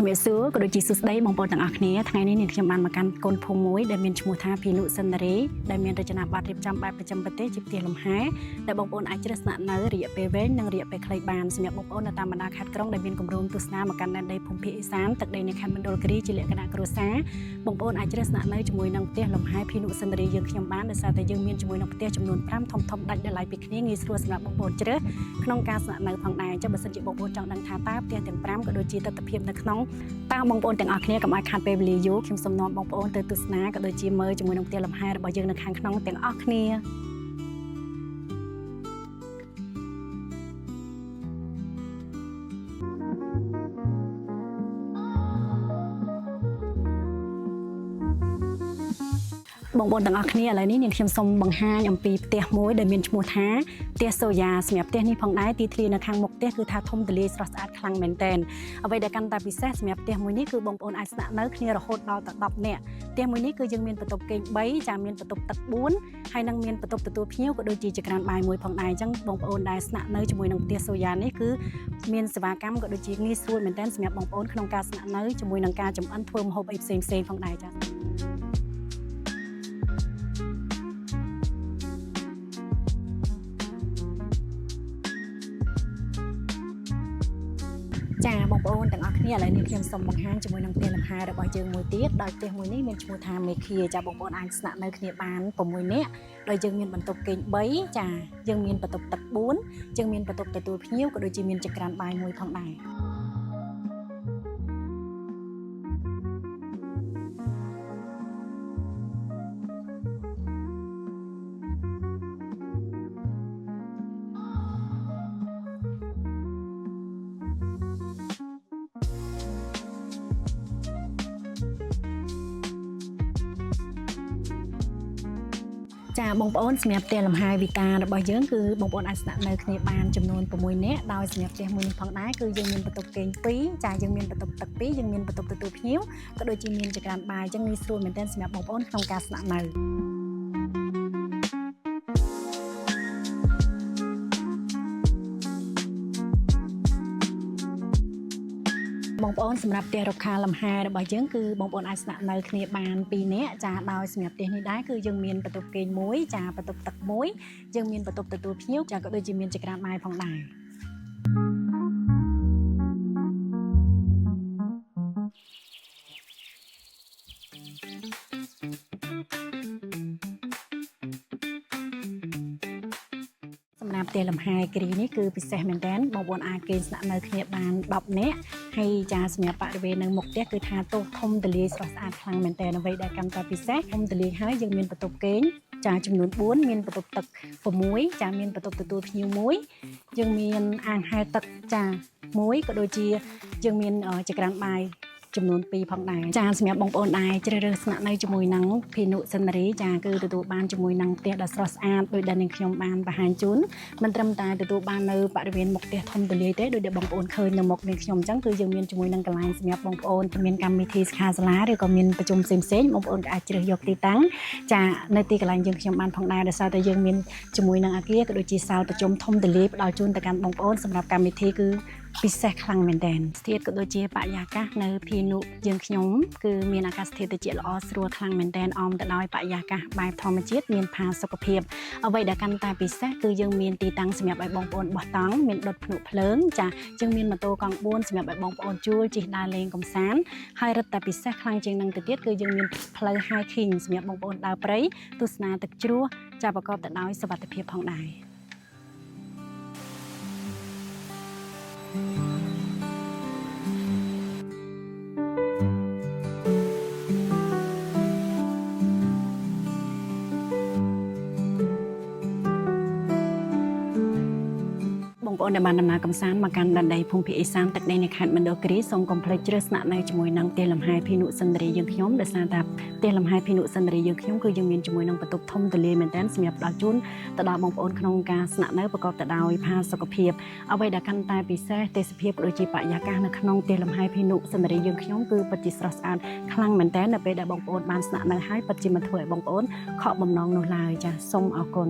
ជំរាបសួរក៏ដូចជាសួស្តីបងប្អូនទាំងអស់គ្នាថ្ងៃនេះនាងខ្ញុំបានមកកាន់កូនភូមិមួយដែលមានឈ្មោះថាភីនុសិននារីដែលមានរចនាប័ទ្មរៀបចំបែបប្រចាំប្រទេសជាផ្ទះលំហែដែលបងប្អូនអាចជ្រើសស្នាក់នៅរយៈពេលវែងនិងរយៈពេលខ្លីបានសម្រាប់បងប្អូននៅតាមបណ្ដាខេត្តក្រុងដែលមានគម្រោងទស្សនាមកកាន់ដែនដីភូមិភាគឦសានទឹកដីនៃខេត្តមណ្ឌលគិរីជាលក្ខណៈគ្រួសារបងប្អូនអាចជ្រើសស្នាក់នៅជាមួយនឹងផ្ទះលំហែភីនុសិននារីយើងខ្ញុំបានដោយសារតែយើងមានជាមួយនឹងផ្ទះចំនួន5ធំដាច់ដោយឡែកពីគ្នាងាយស្រួលសម្រាប់បងប្អូនជ្រើសក្នុងការស្នាក់នៅផងដែរចុះបើសិនជាបងប្អូនចង់ដឹងថាតើផ្ទះទាំង5ក៏ដូចជាទិដ្ឋភាពនៅក្នុងតើបងប្អូនទាំងអស់គ្នាកុំឲ្យខាតពេលវេលាយូរខ្ញុំសូមនាំបងប្អូនទៅទស្សនាក៏ដូចជាមើលជាមួយនឹងផ្ទះលំហែរបស់យើងនៅខាងក្នុងទាំងអស់គ្នាបងប្អូនទាំងអស់គ្នាឥឡូវនេះនាងខ្ញុំសូមបង្ហាញអំពីផ្ទះមួយដែលមានឈ្មោះថាផ្ទះសូយ៉ាសម្រាប់ផ្ទះនេះផងដែរទីធ្លានៅខាងមុខផ្ទះគឺថាធំទូលាយស្រស់ស្អាតខ្លាំងមែនទែនអ្វីដែលកាន់តែពិសេសសម្រាប់ផ្ទះមួយនេះគឺបងប្អូនអាចស្នាក់នៅគ្នារហូតដល់10នាក់ផ្ទះមួយនេះគឺយើងមានបន្ទប់គេង3ចាមានបន្ទប់ទឹក4ហើយនឹងមានបន្ទប់ទទួលភ្ញៀវក៏ដូចជាចក្រានបាយមួយផងដែរអញ្ចឹងបងប្អូនដែលស្នាក់នៅជាមួយនឹងផ្ទះសូយ៉ានេះគឺមានសេវាកម្មក៏ដូចជាងាយស្រួលមែនទែនសម្រាប់បងប្អូនក្នុងការស្នាក់នៅជាមួយនឹងការចម្អិនធ្វើម្ហូបអីផ្សេងៗផងដែរចា៎ចាបងប្អូនទាំងអស់គ្នាឥឡូវនេះខ្ញុំសូមបង្ហាញជាមួយនឹងផ្ទះលំហែរបស់យើងមួយទៀតដោយផ្ទះមួយនេះមានឈ្មោះថាមេឃាចាបងប្អូនអាចស្នាក់នៅគ្នាបាន6នាក់ដោយយើងមានបន្ទប់គេង3ចាយើងមានបន្ទប់ទឹក4យើងមានបន្ទប់ទទួលភ្ញៀវក៏ដូចជាមានចក្រានបាយមួយផងដែរចាបងប្អូនសម្រាប់ផ្ទះលំហែវីតារបស់យើងគឺបងប្អូនអាចស្នាក់នៅគ្នាបានចំនួន6នាក់ដោយសម្រាប់ផ្ទះមួយនេះផងដែរគឺយើងមានបន្ទប់គេង2ចាយើងមានបន្ទប់ទឹក2យើងមានបន្ទប់ទទួលភ្ញៀវក៏ដូចជាមានចក្រានបាយអញ្ចឹងងាយស្រួលមែនទែនសម្រាប់បងប្អូនក្នុងការស្នាក់នៅបងប្អូនសម្រាប់ផ្ទះរុក្ខាលំហែរបស់យើងគឺបងប្អូនអាចស្នាក់នៅគ្នាបាន2នាក់ចាដោយសម្រាប់ផ្ទះនេះដែរគឺយើងមានបន្ទប់គេង1ចាបន្ទប់ទឹក1យើងមានបន្ទប់ទទួលភ្ញៀវចាក៏ដូចជាមានចក្រានបាយផងដែរសម្រាប់ផ្ទះលំហែគ្រីនេះគឺពិសេសមែនទែនបងប្អូនអាចគេងស្នាក់នៅគ្នាបាន10នាក់ហើយចាសម្រាប់បរិវេណនៅមុខផ្ទះគឺថាតូបធំទូលាយស្រស់ស្អាតខ្លាំងមែនទែនអ្វីដែលកាន់តែពិសេសធំទូលាយហើយយើងមានបន្ទប់គេងចាចំនួន4មានបន្ទប់ទឹក6ចាមានបន្ទប់ទទួលភ្ញៀវ1យើងមានអាងហែលទឹកចា1ក៏ដូចជាយើងមានចក្រានបាយចំនួន2ផងដែរចាសម្រាប់បងប្អូនដែរជ្រើសរើសស្នាក់នៅជាមួយនឹងភីនុសិននារីចាគឺទទួលបានជាមួយនឹងផ្ទះដ៏ស្រស់ស្អាតដោយដែលនាងខ្ញុំបានបង្ហាញជូនមិនត្រឹមតែទទួលបាននៅបរិវេណមុខផ្ទះធំទូលាយទេដោយដែលបងប្អូនឃើញនៅមុខនាងខ្ញុំអញ្ចឹងគឺយើងមានជាមួយនឹងកន្លែងសម្រាប់បងប្អូនមានកម្មវិធីសិក្ខាសាលាឬក៏មានប្រជុំផ្សេងៗបងប្អូនក៏អាចជ្រើសយកទីតាំងចានៅទីកន្លែងយើងខ្ញុំបានផងដែរដោយសារតែយើងមានជាមួយនឹងអាគារក៏ដូចជាសាលប្រជុំធំទូលាយផ្ដល់ជូនទៅកាន់បងប្អូនសម្រាប់កម្មវិធីគឺពិសេសខ្លាំងមែនទែនស្ថិតក៏ដូចជាបរិយាកាសនៅភីនុយើងខ្ញុំគឺមានអាកាសធាតុត្រជាក់ល្អស្រួលខ្លាំងមែនទែនអមទៅដោយបរិយាកាសបែបធម្មជាតិមានផាសុខភាពអ្វីដែលកាន់តែពិសេសគឺយើងមានទីតាំងសម្រាប់ឲ្យបងប្អូនបោះតង់មានដុតភ្នក់ភ្លើងចាយើងមានម៉ូតូកង់4សម្រាប់ឲ្យបងប្អូនជួលជិះដើរលេងកម្សាន្តហើយរឹតតែពិសេសខ្លាំងជាងនឹងទៅទៀតគឺយើងមានផ្លូវ hiking សម្រាប់បងប្អូនដើរព្រៃទស្សនាទឹកជ្រោះចាប្រកបទៅដោយសុវត្ថិភាពផងដែរបងប្អូនដែលបានដំណើរកម្សាន្តមកកាន់ដែនដីភូមិភាគឦសានទឹកដីនៃខេត្តមណ្ឌលគិរីសូមកុំភ្លេចជ្រើសស្នាក់នៅជាមួយនឹងផ្ទះលំហែភីនុសិននារីយើងខ្ញុំដោយសារតែផ្ទះលំហែភីនុសិននារីយើងខ្ញុំគឺយើងមានជាមួយនឹងបន្ទប់ធំទូលាយមែនទែនសម្រាប់ផ្ដល់ជូនទៅដល់បងប្អូនក្នុងការស្នាក់នៅប្រកបទៅដោយផាសុកភាពអ្វីដែលកាន់តែពិសេសទេសភាពក៏ដូចជាបរិយាកាសនៅក្នុងផ្ទះលំហែភីនុសិននារីយើងខ្ញុំគឺពិតជាស្រស់ស្អាតខ្លាំងមែនទែននៅពេលដែលបងប្អូនបានស្នាក់នៅហើយពិតជាមិនធ្វើឲ្យបងប្អូនខកបំណងនោះឡើយចាសសូមអរគុណ